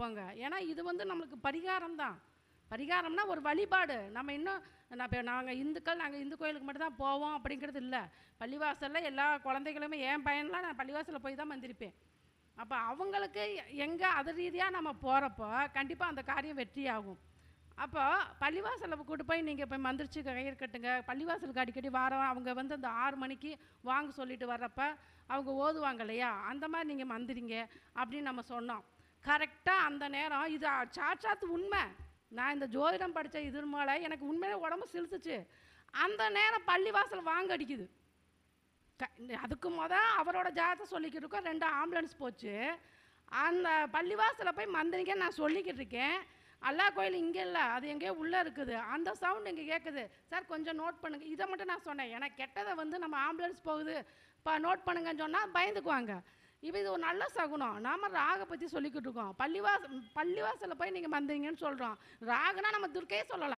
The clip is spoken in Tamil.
போங்க. ஏன்னா இது வந்து நம்மளுக்கு பரிகாரம் தான். பரிகாரம்னா ஒரு வழிபாடு. நம்ம இன்னும் இப்போ நாங்கள் இந்துக்கள், நாங்கள் இந்து கோயிலுக்கு மட்டும் தான் போவோம் அப்படிங்கிறது இல்லை. பள்ளிவாசலில் எல்லா குழந்தைகளுமே, என் பையன்லாம் நான் பள்ளிவாசலில் போய் தான் மந்திரிப்பேன். அப்போ அவங்களுக்கு எங்கே அது ரீதியாக நம்ம போகிறப்போ கண்டிப்பாக அந்த காரியம் வெற்றியாகும். அப்போ பள்ளிவாசலில் கூட்டு போய் நீங்கள் இப்போ மந்திரிச்சு கயிறு கட்டுங்க. பள்ளிவாசலுக்கு அடிக்கடி வாரம் அவங்க வந்து அந்த 6 மணிக்கு வாங்க சொல்லிட்டு வர்றப்ப அவங்க ஓதுவாங்க இல்லையா, அந்த மாதிரி நீங்கள் மந்திரிங்க அப்படின்னு நம்ம சொன்னோம். கரெக்டாக அந்த நேரம் இது சாட்சாத்து உண்மை. நான் இந்த ஜோதிடம் படித்த இது மேலே எனக்கு உண்மையிலே உடம்பு சிலுத்துச்சு. அந்த நேரம் பள்ளிவாசல் வாங்க அடிக்குது. அதுக்கு அவரோட ஜாதத்தை சொல்லிக்கிட்டு இருக்கோம். 2 ஆம்புலன்ஸ் போச்சு. அந்த பள்ளிவாசலில் போய் மந்திரிங்க நான் சொல்லிக்கிட்டு இருக்கேன். அல்லா கோயில் இங்கே இல்லை, அது எங்கேயோ உள்ளே இருக்குது. அந்த சவுண்ட் இங்கே கேட்குது. சார் கொஞ்சம் நோட் பண்ணுங்கள். இதை மட்டும் நான் சொன்னேன். ஏன்னா கெட்டதை வந்து நம்ம ஆம்புலன்ஸ் போகுது இப்போ நோட் பண்ணுங்கன்னு சொன்னால் பயந்துக்குவாங்க. இப்போ இது ஒரு நல்ல சகுனம். நாம் ராகை பற்றி சொல்லிக்கிட்டு இருக்கோம். பள்ளிவாசலில் போய் நீங்கள் மந்திரிங்கன்னு சொல்கிறோம். ராகுனா நம்ம துர்க்கையே சொல்லலாம்.